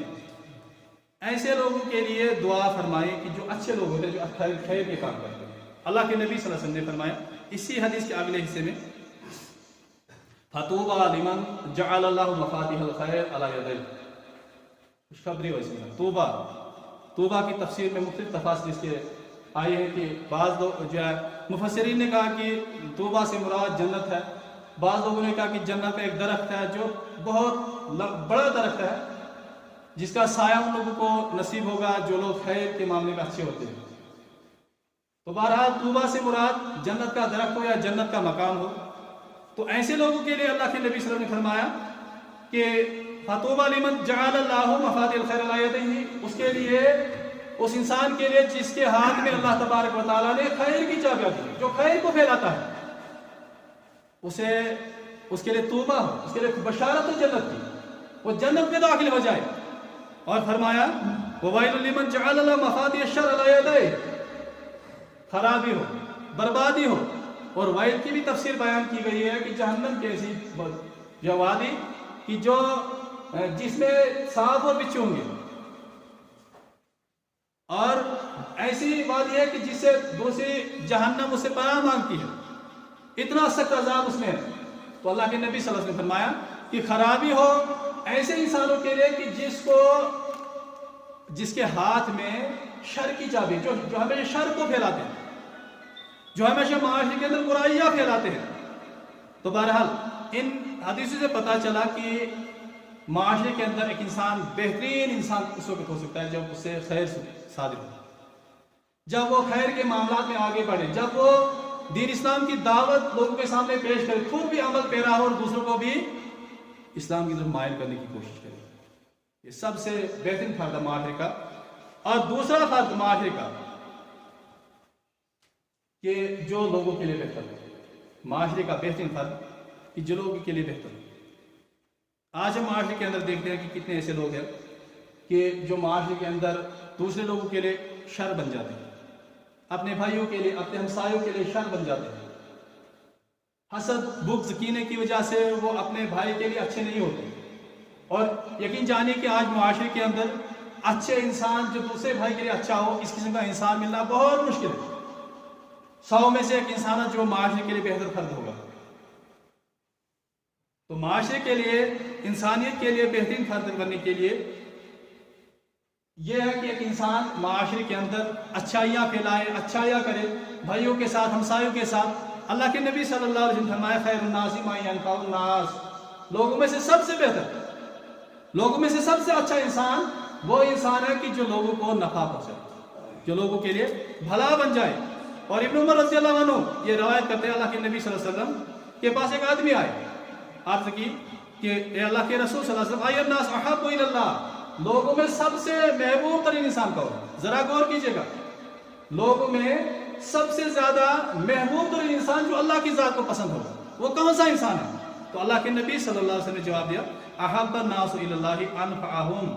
ایسے لوگوں کے لیے دعا فرمائی کہ جو اچھے لوگ ہوتے ہیں، جو خیر کے کام کرتے ہیں. اللہ کے نبی صلی اللہ علیہ وسلم نے فرمایا اسی حدیث کے اگلے حصے میں، فَطُوبَى لِمَنْ جَعَلَ اللَّهُ مَفَاتِحَ الْخَيْرِ عَلَى يَدَيْهِ. خوشخبری ویسے ہے. توبہ کی تفسیر میں مختلف تفاسیر اس کے آئے ہیں کہ بعض لوگ جو ہے مفسرین نے کہا کہ توبہ سے مراد جنت ہے، بعض لوگوں نے کہا کہ جنت ایک درخت ہے جو بہت بڑا درخت ہے، جس کا سایہ ان لوگوں کو نصیب ہوگا جو لوگ خیر کے معاملے میں اچھے ہوتے ہیں. تو بہرحال توبہ سے مراد جنت کا درخت ہو یا جنت کا مقام ہو. تو ایسے لوگوں کے لیے اللہ کے نبی صلی اللہ علیہ وسلم نے فرمایا کہ فَطُوبَى لِمَنْ جَعَلَ اللَّهُ مَفَاتِحَ الْخَيْرِ عَلَى يَدَيْهِ، اس کے لیے، اس انسان کے لیے جس کے ہاتھ میں اللہ تبارک و تعالیٰ نے خیر کی چابیاں دی، جو خیر کو پھیلاتا ہے، اس کے لیے توبہ ہو، اس کے لیے بشارت ہو جنت کی، وہ جنت میں داخل ہو جائے. اور فرمایا وَوَيْلٌ لِمَنْ جَعَلَ اللَّهُ مَفَاتِحَ الشَّرِّ عَلَى يَدَيْهِ، خرابی ہو، بربادی ہو. اور ویل کی بھی تفسیر بیان کی گئی ہے کہ جہنم کی ایسی جو وادی کہ جو جس میں سانپ اور بچھو ہوں گے، اور ایسی وادی ہے کہ جس سے دوسری جہنم اسے پناہ مانگتی ہے، اتنا سخت عذاب اس میں ہے. تو اللہ کے نبی صلی اللہ علیہ وسلم نے فرمایا کہ خرابی ہو ایسے انسانوں کے لیے کہ جس کے ہاتھ میں شر کی چابی، جو ہمیشہ شر کو پھیلاتے ہیں، جو ہمیشہ معاشرے کے اندر برائیاں پھیلاتے ہیں. تو بہرحال ان حدیثوں سے پتہ چلا کہ معاشرے کے اندر ایک انسان بہترین انسان اس وقت ہو سکتا ہے جب اس سے خیر صادر ہو، جب وہ خیر کے معاملات میں آگے بڑھے، جب وہ دین اسلام کی دعوت لوگوں کے سامنے پیش کرے، خود بھی عمل پیرا ہو اور دوسروں کو بھی اسلام کی طرف مائل کرنے کی کوشش کرے. یہ سب سے بہترین فرد ہے معاشرے کا. اور دوسرا فرد معاشرے کا کہ جو لوگوں کے لیے بہتر ہو، معاشرے کا بہترین فرد کہ جو لوگوں کے لیے بہتر ہو. آج ہم معاشرے کے اندر دیکھتے ہیں کہ کتنے ایسے لوگ ہیں کہ جو معاشرے کے اندر دوسرے لوگوں کے لیے شر بن جاتے ہیں، اپنے بھائیوں کے لیے، اپنے ہمسایوں کے لیے شر بن جاتے ہیں. حسد، بغض، کینے کی وجہ سے وہ اپنے بھائی کے لیے اچھے نہیں ہوتے. اور یقین جانیے کہ آج معاشرے کے اندر اچھے انسان جو دوسرے بھائی کے لیے اچھا ہو، اس قسم کا انسان ملنا بہت مشکل ہے. 100 میں سے ایک انسان ہے جو معاشرے کے لیے بہتر فرد ہوگا. تو معاشرے کے لیے، انسانیت کے لیے بہترین فرد بننے کے لیے یہ ہے کہ ایک انسان معاشرے کے اندر اچھائیاں پھیلائے، اچھائیاں کرے بھائیوں کے ساتھ، ہمسایوں کے ساتھ. اللہ کے نبی صلی اللہ علیہ وسلم فرمایا خیر الناس من ينفع الناس، لوگوں میں سے سب سے بہتر، لوگوں میں سے سب سے اچھا انسان وہ انسان ہے کہ جو لوگوں کو نفع پہنچائے، جو لوگوں کے لیے بھلا بن جائے. اور ابن عمر رضی اللہ عنہ یہ روایت کرتے ہیں اللہ کے نبی صلی اللہ علیہ وسلم کے پاس ایک آدمی آئے، عرض کی کہ اے اللہ کے رسول صلی اللہ علیہ وسلم ای الناس احب الی اللہ، لوگوں میں سب سے محبوب ترین انسان کون ہے؟ ذرا غور کیجئے گا، لوگوں میں سب سے زیادہ محبوب ترین انسان جو اللہ کی ذات کو پسند ہوگا وہ کون سا انسان ہے؟ تو اللہ کے نبی صلی اللہ علیہ وسلم نے جواب دیا احب الناس الی اللہ انفعہم،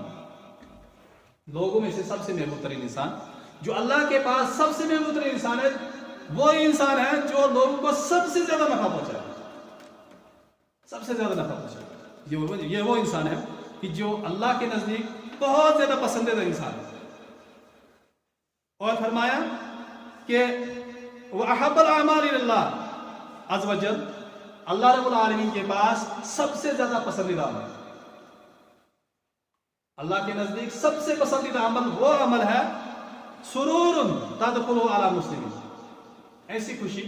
لوگوں میں سے سب سے محبوب ترین انسان جو اللہ کے پاس سب سے محبوب ترین انسان ہے وہ انسان ہے جو لوگوں کو سب سے زیادہ نفع پہنچائے، سب سے زیادہ نفع پہنچائے. یہ وہ انسان ہے کہ جو اللہ کے نزدیک بہت زیادہ پسندیدہ انسان ہے. اور فرمایا کہ وَأَحَبَّ الْأَعْمَالِ إِلَى اللَّهِ عز وجل، اللہ رب العالمین کے پاس سب سے زیادہ پسندیدہ عمل، اللہ کے نزدیک سب سے پسندیدہ عمل وہ عمل ہے سرور تدخل علی مسلم، ایسی خوشی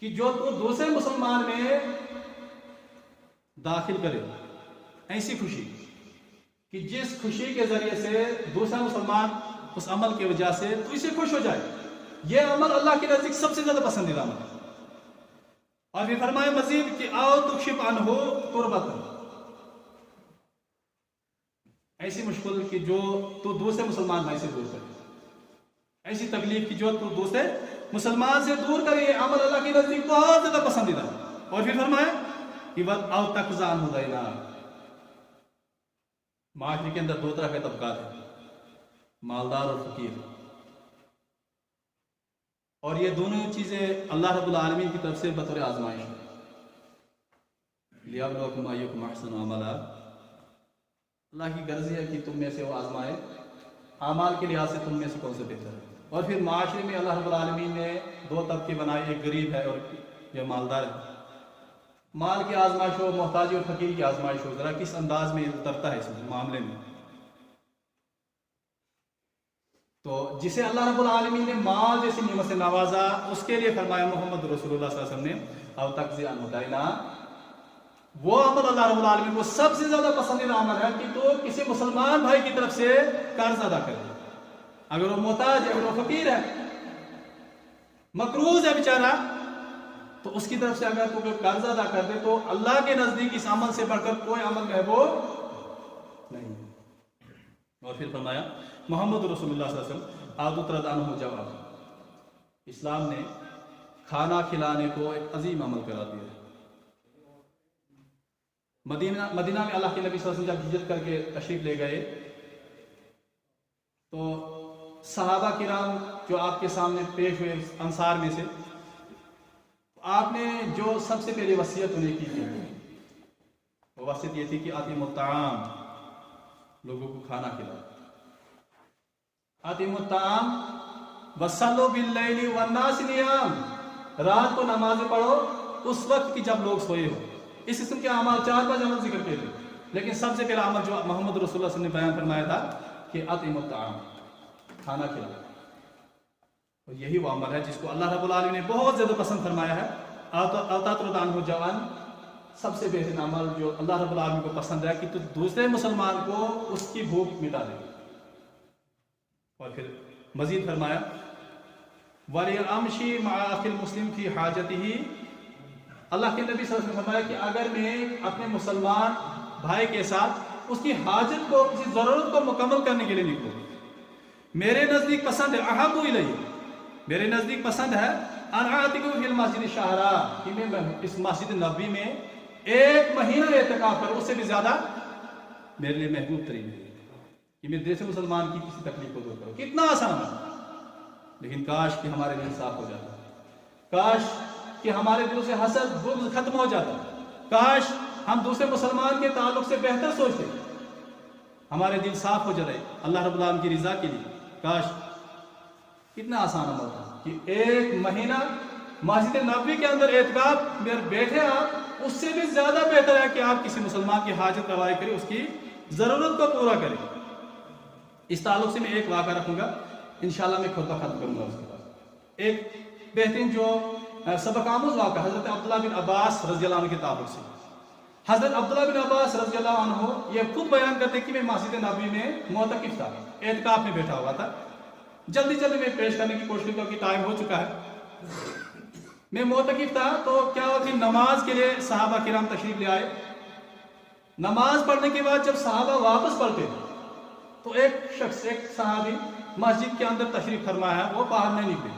کہ جو تو دوسرے مسلمان میں داخل کرے، ایسی خوشی کہ جس خوشی کے ذریعے سے دوسرا مسلمان اس عمل کی وجہ سے تو اسے خوش ہو جائے، یہ عمل اللہ کے نزدیک سب سے زیادہ پسندیدہ عمل ہے۔ اور پھر فرمایا مزید کہ آؤ تکشف عنہ قربت، ایسی مشکل کہ جو تو دوسرے مسلمان بھائی سے دور کرے، ایسی تکلیف کی جو تو دوسرے مسلمان سے دور کرے، یہ عمل اللہ کے نزدیک بہت زیادہ پسندیدہ ہے۔ اور پھر فرمایا کہ آؤ تقزا عنہ دینا، معاشرے کے اندر دو طرح کے طبقات ہیں، مالدار اور فقیر، اور یہ دونوں چیزیں اللہ رب العالمین کی طرف سے بطور آزمائش ہے۔ لیبلوکم ایکم احسن عملا، اللہ کی غرض ہے کہ تم میں سے وہ آزمائے اعمال کے لحاظ سے تم میں سے کون سے بہتر ہے۔ اور پھر معاشرے میں اللہ رب العالمین نے دو طبقے بنائے، ایک غریب ہے اور یہ مالدار ہے۔ مال کی آزمائش ہو، محتاجی اور فقیری کی آزمائش ہو، ذرا کس انداز میں اترتا ہے اس معاملے میں۔ تو جسے اللہ رب العالمین نے مال جیسی نعمت سے نوازا، اس کے لیے فرمایا محمد رسول اللہ صلی اللہ علیہ وسلم نے او تقضی عنہ دینا، وہ عمل اللہ رب العالمین کو سب سے زیادہ پسندیدہ عمل ہے کہ تو کسی مسلمان بھائی کی طرف سے قرض ادا کرے، اگر وہ محتاج ہے، اگر وہ فقیر ہے، مقروض ہے بیچارہ، تو اس کی طرف سے اگر تو قرض ادا کر دے تو اللہ کے نزدیک اس عمل سے بڑھ کر کوئی عمل محبوب نہیں۔ اور پھر فرمایا محمد رسول اللہ صلی اللہ علیہ وسلم عادت رضا عنہ جواب، اسلام نے کھانا کھلانے کو ایک عظیم عمل قرار دیا ہے۔ مدینہ میں اللہ کے نبی صلی اللہ علیہ وسلم جب ہجرت کر کے تشریف لے گئے تو صحابہ کرام جو آپ کے سامنے پیش ہوئے انصار میں سے، آپ نے جو سب سے پہلے وصیت انہیں کی تھی، وہ وصیت یہ تھی کہ اطعموا الطعام، لوگوں کو کھانا کھلاؤ، اطعموا الطعام وصلوا باللیل والناس نیام، رات کو نمازیں پڑھو اس وقت کی جب لوگ سوئے ہو۔ اس قسم کے اعمال 4-5 عمل ذکر کیے تھے، لیکن سب سے پہلا عمل جو محمد رسول اللہ صلی اللہ علیہ وسلم نے بیان فرمایا تھا کہ اطعموا الطعام، کھانا کھلاؤ، اور یہی وہ عمل ہے جس کو اللہ رب العالمین نے بہت زیادہ پسند فرمایا ہے۔ اطعموا عنہ جوان، سب سے بہترین عمل جو اللہ رب العالمین کو پسند ہے کہ تو دوسرے مسلمان کو اس کی بھوک مٹا دے۔ اور پھر مزید فرمایا وَلْيَمْشِ مَعَ أَخِي الْمُسْلِمِ فِي حَاجَتِهِ، اللہ کے نبی صلی اللہ علیہ وسلم نے فرمایا کہ اگر میں اپنے مسلمان بھائی کے ساتھ اس کی حاجت کو، کسی ضرورت کو مکمل کرنے کے لیے نکلوں، میرے نزدیک پسند ہے، احب الیہ، میرے نزدیک پسند ہے ان اعتکف فی المسجد الشہراء، کہ میں اس مسجد نبوی میں 1 مہینہ اعتکاف کروں، اس سے بھی زیادہ میرے لیے محبوب ترین ہے کہ میں دوسرے مسلمان کی کسی تکلیف کو دور کروں۔ کتنا آسان ہے، لیکن کاش کہ ہمارے دل صاف ہو جاتا، کاش کہ ہمارے دلوں سے حسد بغض ختم ہو جاتا، کاش ہم دوسرے مسلمان کے تعلق سے بہتر سوچتے، ہمارے دل صاف ہو جائے اللہ رب العالمین کی رضا کے لیے۔ کاش کتنا آسان عمل تھا کہ 1 مہینہ مسجد نبوی کے اندر اعتکاف میں بیٹھے آپ، اس سے بھی زیادہ بہتر ہے کہ آپ کسی مسلمان کی حاجت روائی کریں، اس کی ضرورت کو پورا کریں۔ اس تعلق سے میں ایک واقعہ رکھوں گا، انشاءاللہ میں خطبہ ختم کروں گا اس کے بعد۔ ایک بہترین جو سبق آموز واقعہ حضرت عبداللہ بن عباس رضی اللہ عنہ کے تعلق سے۔ حضرت عبداللہ بن عباس رضی اللہ عنہ یہ خود بیان کرتے کہ میں مسجد نبوی میں معتکف تھا، اعتکاف میں بیٹھا ہوا تھا، جلدی میں پیش کرنے کی کوشش کرتا ہوں کہ ٹائم ہو چکا ہے۔ میں معتکف تھا تو کیا ہوا کہ نماز کے لیے صحابہ کرام تشریف لے آئے، نماز پڑھنے کے بعد جب صحابہ واپس پڑھتے تو ایک شخص، ایک صحابی مسجد کے اندر تشریف فرما ہے، وہ باہر نہیں نکلے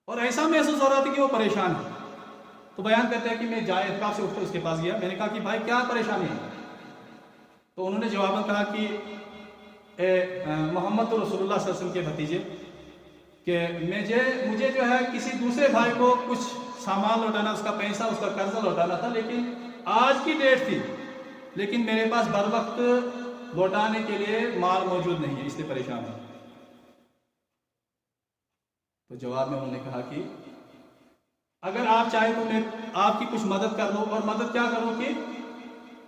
اور ایسا محسوس ہو رہا تھا کہ وہ پریشان ہے۔ تو بیان کرتے ہیں کہ میں جائے اعتکاف سے اٹھ کر اس کے پاس گیا، میں نے کہا کہ بھائی کیا پریشانی ہے؟ تو انہوں نے جواب میں کہا کہ محمد رسول اللہ صلی اللہ علیہ وسلم کے بھتیجے کہ مجھے جو ہے کسی دوسرے بھائی کو کچھ سامان لوٹانا، اس کا پیسہ، اس کا قرضہ لوٹانا تھا، لیکن آج کی ڈیٹ تھی، لیکن میرے پاس بر وقت لوٹانے کے لیے مال موجود نہیں ہے، اس لیے پریشان ہے۔ تو جواب میں انہوں نے کہا کہ اگر آپ چاہیں تو میں آپ کی کچھ مدد کر لوں، اور مدد کیا کروں کہ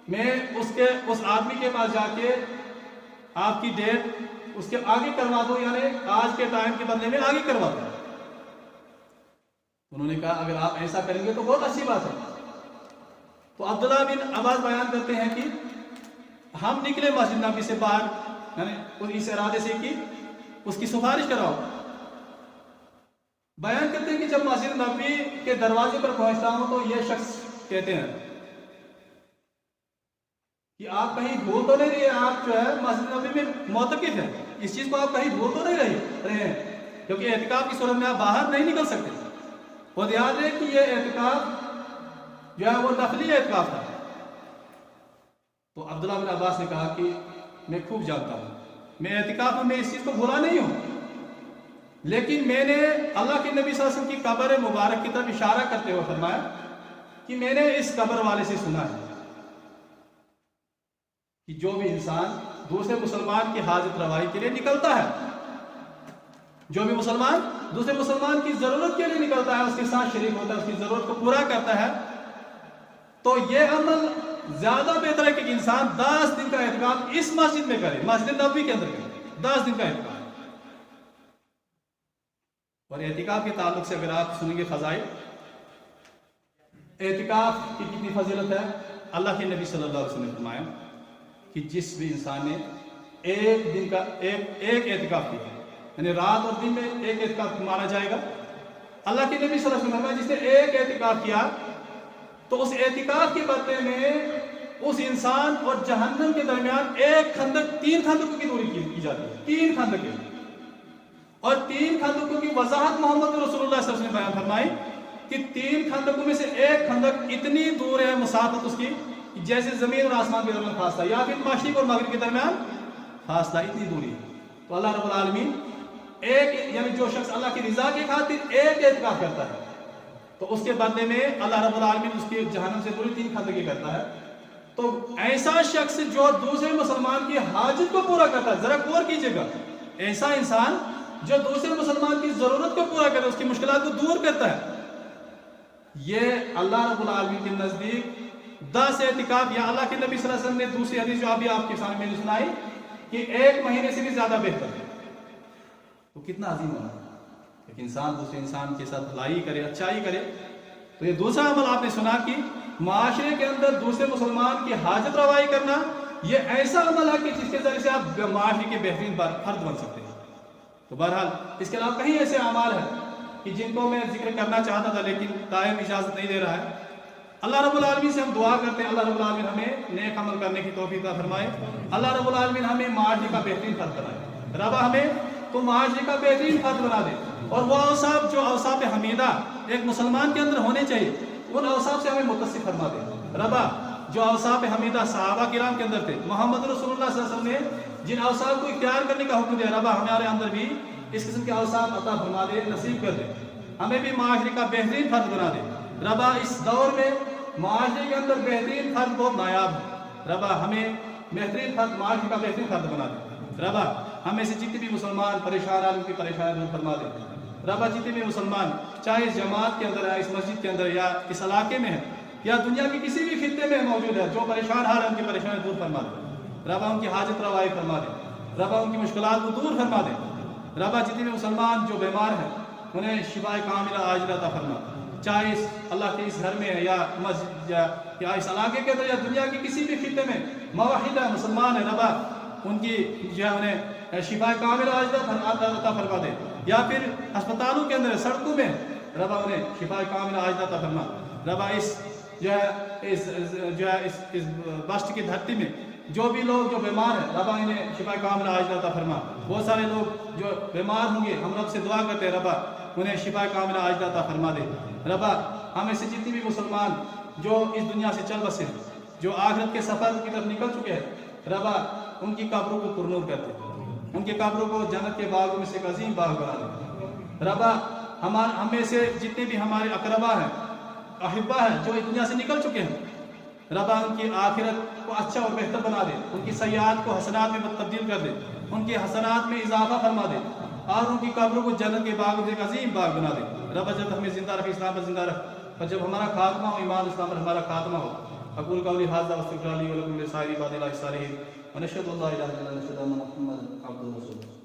میں اس آدمی کے پاس جا کے آپ کی ڈیٹ اس کے آگے کروا دو، یعنی آج کے ٹائم کے بدلے میں آگے کروا دو۔ انہوں نے کہا اگر آپ ایسا کریں گے تو بہت اچھی بات ہے۔ تو عبداللہ بن عباس بیان کرتے ہیں کہ ہم نکلے مسجد نبی سے باہر، یعنی اس ارادے سے کہ اس کی سفارش کراؤ۔ بیان کرتے ہیں کہ جب مسجد نبی کے دروازے پر پہنچتا ہوں تو یہ شخص کہتے ہیں کہ آپ کہیں بھول تو نہیں رہے، آپ جو ہے مسجد نبی میں معتکف ہیں، اس چیز کو آپ کہیں بھول تو نہیں رہے ہیں، کیونکہ اعتکاف کی صورت میں آپ باہر نہیں نکل سکتے۔ اور یاد رہے کہ یہ اعتکاف جو ہے وہ نفلی اعتکاف تھا۔ تو عبداللہ بن عباس نے کہا کہ میں خوب جانتا ہوں، میں اعتکاف میں اس چیز کو بھولا نہیں ہوں، لیکن میں نے اللہ کے نبی صلی اللہ علیہ وسلم کی قبر مبارک کی طرف اشارہ کرتے ہوئے فرمایا کہ میں نے اس قبر والے سے سنا ہے کہ جو بھی انسان دوسرے مسلمان کی حاجت روائی کے لیے نکلتا ہے، جو بھی مسلمان دوسرے مسلمان کی ضرورت کے لیے نکلتا ہے، اس کے ساتھ شریک ہوتا ہے، اس کی ضرورت کو پورا کرتا ہے، تو یہ عمل زیادہ بہتر ہے کہ انسان 10 دن کا اعتکاف اس مسجد میں کرے، مسجد نبوی کے اندر کرے 10 دن کا اعتکاف۔ اور اعتکاف کے تعلق سے اگر آپ سنیں گے فضائل، اعتکاف کی کتنی فضیلت ہے، اللہ کے نبی صلی اللہ علیہ وسلم نے فرمایا کہ جس بھی انسان نے ایک دن کا ایک اعتکاف کیا، یعنی رات اور دن میں ایک اعتکاف مانا جائے گا، اللہ کے نبی صلی اللہ علیہ وسلم نے فرمایا جس نے ایک اعتکاف کیا تو اس اعتکاف کے بدلے میں اس انسان اور جہنم کے درمیان ایک خندق 3 خندقوں کی دوری کی جاتی ہے، 3 خندقیں، اور 3 خندقوں کی وضاحت محمد رسول اللہ صلی اللہ علیہ وسلم نے بیان فرمائی کہ 3 خندقوں میں سے ایک خندق اتنی دور ہے مسافت اس کی جیسے زمین اور آسمان کے درمیان فاصلہ، یا پھر مشرق اور مغرب کے درمیان فاصلہ، اتنی دوری ہے۔ تو اللہ رب العالمین یعنی جو شخص اللہ کی رضا کی خاطر ایک اعتکاف کرتا ہے تو اس کے بدلے میں اللہ رب العالمین اس کی جہنم سے دوری 3 خندقیں کرتا ہے۔ تو ایسا شخص جو دوسرے مسلمان کی حاجت کو پورا کرتا ہے، ذرا غور کیجئے گا، ایسا انسان جو دوسرے مسلمان کی ضرورت کو پورا کرتا ہے، اس کی مشکلات کو دور کرتا ہے، یہ اللہ رب العالمین کے نزدیک 10 اعتکاف، یا اللہ کے نبی صلی اللہ علیہ وسلم نے دوسری حدیث جو ابھی آپ کے سامنے میں نے سنائی کہ 1 مہینے سے بھی زیادہ بہتر ہے۔ تو کتنا عظیم ہونا ہے کہ انسان دوسرے انسان کے ساتھ بھلائی کرے، اچھائی کرے۔ تو یہ دوسرا عمل آپ نے سنا کہ معاشرے کے اندر دوسرے مسلمان کی حاجت روائی کرنا، یہ ایسا عمل ہے کہ جس کے ذریعے سے آپ معاشرے کے بہترین فرد بن سکتے ہیں۔ تو بہرحال اس کے علاوہ کئی ایسے اعمال ہیں کہ جن کو میں ذکر کرنا چاہتا تھا لیکن ٹائم اجازت نہیں دے رہا ہے۔ اللہ رب العالمین سے ہم دعا کرتے ہیں اللہ رب العالمین ہمیں نیک عمل کرنے کی توفیق عطا فرمائے، اللہ رب العالمین ہمیں معاشرے کا بہترین فرد بنائے، رب ہمیں تو معاشرے کا بہترین فرد بنا دے، اور وہ اوصاف جو اوصاف حمیدہ ایک مسلمان کے اندر ہونے چاہیے ان اوصاف سے ہمیں متصف فرما دے۔ ربا جو اوصاف حمیدہ صحابہ کرام کے اندر تھے، محمد رسول اللہ صلی اللہ علیہ وسلم نے جن اوصاف کو اختیار کرنے کا حکم دیا، ربا ہمارے اندر بھی اس قسم کے اوصاف عطا فرما دے، نصیب کر دے، ہمیں بھی معاشرے کا بہترین فرد بنا دے۔ ربا اس دور میں معاشرے کے اندر بہترین فرد بہت نایاب ہے، ربا ہمیں بہترین فرد، معاشرے کا بہترین فرد بنا دے۔ ربا ہمیں سے جتنے بھی مسلمان پریشان ہیں ان کی پریشانی دور فرما دے۔ ربا جتنے بھی مسلمان چاہے اس جماعت کے اندر ہے، اس مسجد کے اندر، یا اس علاقے میں ہے، یا دنیا کے کسی بھی خطے میں موجود ہے، جو پریشان حال ہے ان کی پریشانی دور فرما دے۔ ربا ان کی حاجت روائی فرما دے، ربا ان کی مشکلات کو دور فرما دے۔ ربا جتنے بھی مسلمان جو بیمار ہیں انہیں شفاء کاملہ عاجلہ عطا فرما، چاہے اس اللہ کے اس گھر میں ہے، یا مسجد یا اس علاقے کے اندر، یا دنیا کے کسی بھی خطے میں موحد ہے، مسلمان ہے، ربا ان کی جو ہے انہیں شفاء کاملہ عاجلہ عطا فرما دے، یا پھر ہسپتالوں کے اندر، سڑکوں میں، ربا انہیں شفاء کاملہ عاجلہ عطا فرما۔ ربا اس جو ہے اس بسٹ کی دھرتی میں جو بھی لوگ جو بیمار ہیں، ربا انہیں شفاء کاملہ عاجلہ عطا فرما۔ بہت سارے لوگ جو بیمار ہوں گے ہم رب سے دعا کرتے ہیں، ربا انہیں شفاء کاملہ عاجلہ عطا فرما دے۔ ربا ہمیں سے جتنی بھی مسلمان جو اس دنیا سے چل بسے، جو آخرت کے سفر کی طرف نکل چکے ہیں، ربا ان کی قبروں کو پرنور کر دے، ان کے قبروں کو جنت کے باغوں میں سے ایک عظیم باغ بنا دے۔ ربا ہمیں سے جتنے بھی ہمارے اقربا ہیں، احبا ہیں جو اس دنیا سے نکل چکے ہیں، ربا ان کی آخرت کو اچھا اور بہتر بنا دے، ان کی سیئات کو حسنات میں تبدیل کر دے، ان کی حسنات میں اضافہ فرما دے، اور ان کی قبروں کو جنت کے باغوں سے ایک عظیم باغ بنا دے۔ ربا جب ہمیں زندہ رکھ، اسلام پر زندہ رکھ، اور جب ہمارا خاتمہ ہو ایمان اسلام پر ہمارا خاتمہ ہو، اقول قولی ھذا واستغفر لي ولکم ولسائر عباد الله الصالحین ونشهد ان لا اله الا الله ونشهد ان محمدا عبده ورسوله.